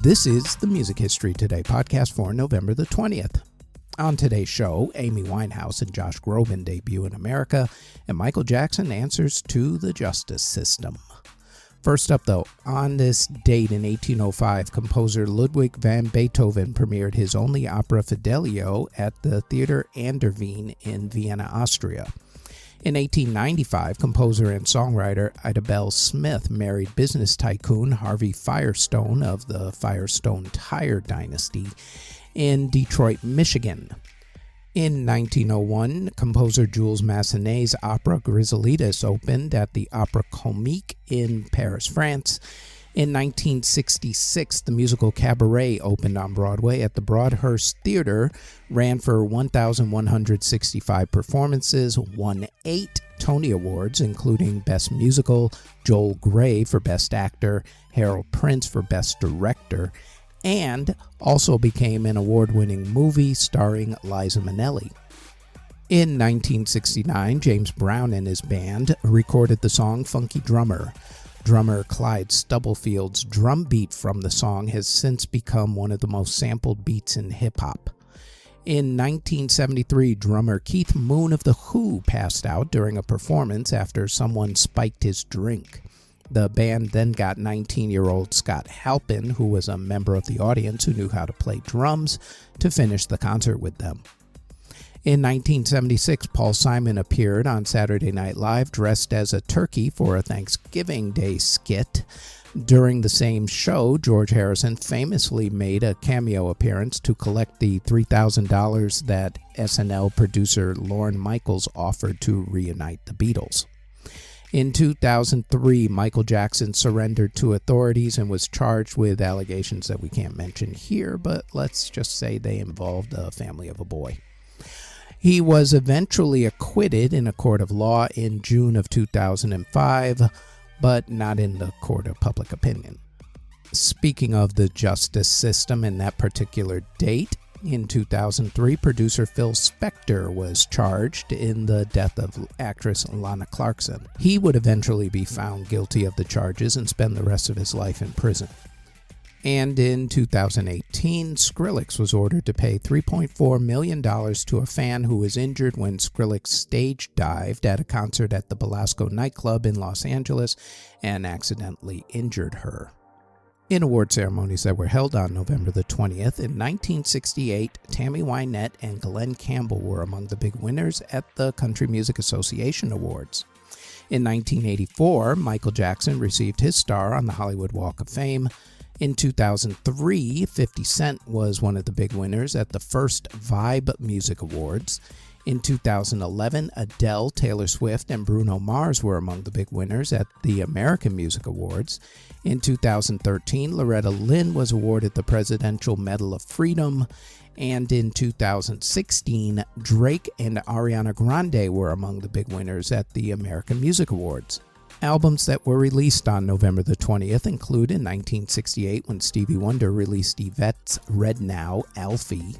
This is the Music History Today podcast for November the 20th. On today's show, Amy Winehouse and Josh Groban debut in America, and Michael Jackson answers to the justice system. First up, though, on this date in 1805, composer Ludwig van Beethoven premiered his only opera Fidelio at the Theater an der Wien in Vienna, Austria. In 1895, composer and songwriter Ida Belle Smith married business tycoon Harvey Firestone of the Firestone Tire dynasty in Detroit, Michigan. In 1901, composer Jules Massenet's opera Griselitas opened at the Opéra Comique in Paris, France. In 1966, the musical Cabaret opened on Broadway at the Broadhurst Theater, ran for 1,165 performances, won 8 Tony Awards, including Best Musical, Joel Grey for Best Actor, Harold Prince for Best Director, and also became an award-winning movie starring Liza Minnelli. In 1969, James Brown and his band recorded the song Funky Drummer. Drummer Clyde Stubblefield's drum beat from the song has since become one of the most sampled beats in hip-hop. In 1973, drummer Keith Moon of The Who passed out during a performance after someone spiked his drink. The band then got 19-year-old Scott Halpin, who was a member of the audience who knew how to play drums, to finish the concert with them. In 1976, Paul Simon appeared on Saturday Night Live dressed as a turkey for a Thanksgiving Day skit. During the same show, George Harrison famously made a cameo appearance to collect the $3,000 that SNL producer Lorne Michaels offered to reunite the Beatles. In 2003, Michael Jackson surrendered to authorities and was charged with allegations that we can't mention here, but let's just say they involved the family of a boy. He was eventually acquitted in a court of law in June of 2005, but not in the court of public opinion. Speaking of the justice system and that particular date, in 2003, producer Phil Spector was charged in the death of actress Lana Clarkson. He would eventually be found guilty of the charges and spend the rest of his life in prison. And in 2018, Skrillex was ordered to pay $3.4 million to a fan who was injured when Skrillex stage dived at a concert at the Belasco nightclub in Los Angeles and accidentally injured her. In award ceremonies that were held on November the 20th, in 1968, Tammy Wynette and Glenn Campbell were among the big winners at the Country Music Association Awards. In 1984, Michael Jackson received his star on the Hollywood Walk of Fame. In 2003, 50 Cent was one of the big winners at the first Vibe Music Awards. In 2011, Adele, Taylor Swift, and Bruno Mars were among the big winners at the American Music Awards. In 2013, Loretta Lynn was awarded the Presidential Medal of Freedom. And in 2016, Drake and Ariana Grande were among the big winners at the American Music Awards. Albums that were released on November the 20th include in 1968 when Stevie Wonder released Yvette's Red Now, Alfie.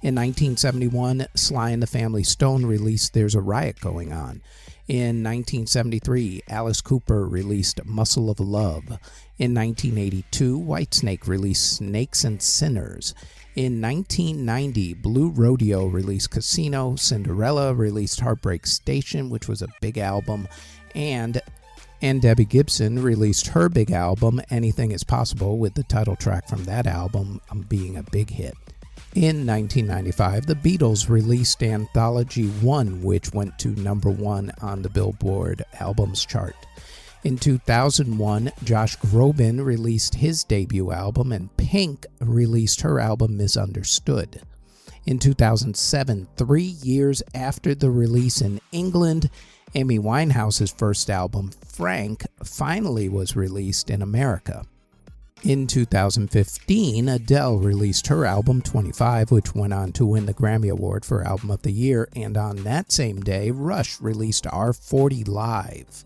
In 1971, Sly and the Family Stone released There's a Riot Going On. In 1973, Alice Cooper released Muscle of Love. In 1982, Whitesnake released Snakes and Sinners. In 1990, Blue Rodeo released Casino. Cinderella released Heartbreak Station, which was a big album. And Debbie Gibson released her big album, Anything Is Possible, with the title track from that album being a big hit. In 1995, the Beatles released Anthology 1, which went to number 1 on the Billboard Albums chart. In 2001, Josh Groban released his debut album, and Pink released her album Misunderstood. In 2007, 3 years after the release in England, Amy Winehouse's first album, Frank, finally was released in America. In 2015, Adele released her album 25, which went on to win the Grammy Award for Album of the Year, and on that same day, Rush released R40 Live.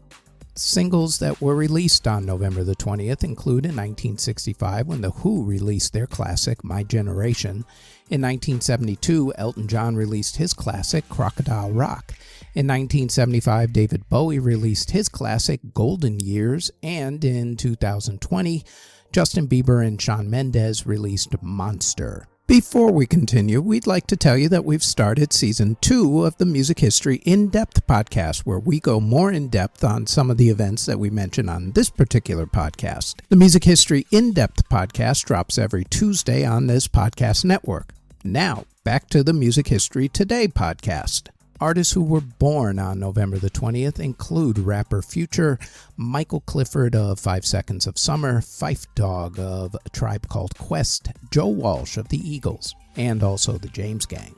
Singles that were released on November the 20th include in 1965 when The Who released their classic My Generation. In 1972, Elton John released his classic Crocodile Rock. In 1975, David Bowie released his classic Golden Years, and in 2020, Justin Bieber and Shawn Mendes released Monster. Before we continue, we'd like to tell you that we've started Season 2 of the Music History In-Depth podcast, where we go more in-depth on some of the events that we mention on this particular podcast. The Music History In-Depth podcast drops every Tuesday on this podcast network. Now, back to the Music History Today podcast. Artists who were born on November the 20th include rapper Future, Michael Clifford of 5 Seconds of Summer, Phife Dawg of A Tribe Called Quest, Joe Walsh of the Eagles, and also the James Gang,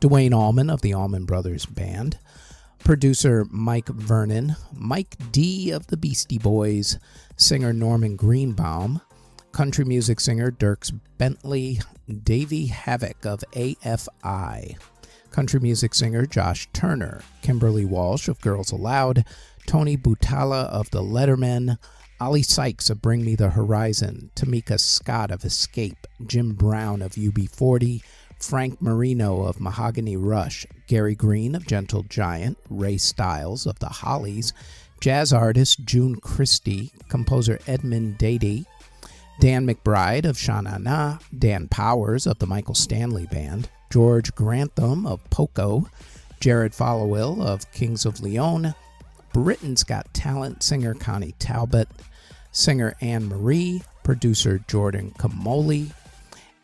Duane Allman of the Allman Brothers Band, producer Mike Vernon, Mike D of the Beastie Boys, singer Norman Greenbaum, country music singer Dierks Bentley, Davey Havok of AFI, country music singer Josh Turner, Kimberly Walsh of Girls Aloud, Tony Butala of The Lettermen, Ollie Sykes of Bring Me the Horizon, Tamika Scott of Escape, Jim Brown of UB40, Frank Marino of Mahogany Rush, Gary Green of Gentle Giant, Ray Stiles of The Hollies, jazz artist June Christie, composer Edmund Dady, Dan McBride of Sha Na Na, Dan Powers of the Michael Stanley Band, George Grantham of Poco, Jared Followill of Kings of Leon, Britain's Got Talent singer Connie Talbot, singer Anne Marie, producer Jordan Kamoli,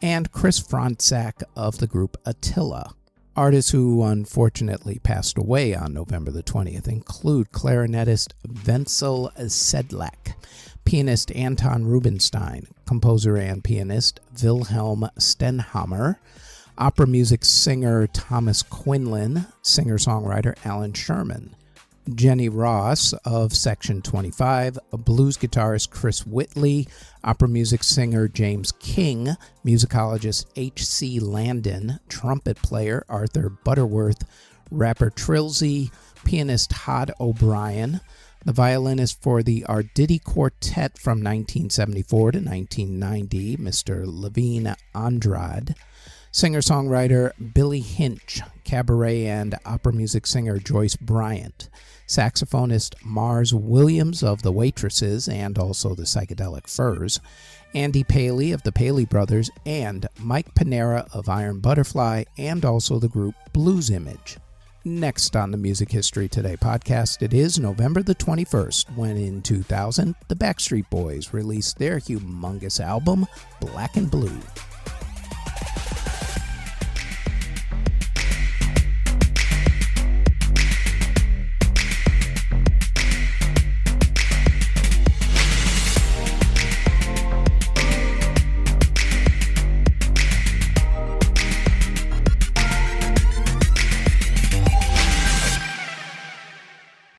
and Chris Fronczak of the group Attila. Artists who unfortunately passed away on November the 20th include clarinetist Wenzel Sedlak, pianist Anton Rubinstein, composer and pianist Wilhelm Stenhamer, opera music singer Thomas Quinlan, singer-songwriter Alan Sherman, Jenny Ross of Section 25, blues guitarist Chris Whitley, opera music singer James King, musicologist H.C. Landon, trumpet player Arthur Butterworth, rapper Trilzy, pianist Hod O'Brien, the violinist for the Arditi Quartet from 1974 to 1990, Mr. Levine Andrade, singer-songwriter Billy Hinch, cabaret and opera music singer Joyce Bryant, saxophonist Mars Williams of the Waitresses and also the Psychedelic Furs, Andy Paley of the Paley Brothers, and Mike Panera of Iron Butterfly and also the group Blues Image. Next on the Music History Today podcast, it is November the 21st, when in 2000, the Backstreet Boys released their humongous album, Black and Blue.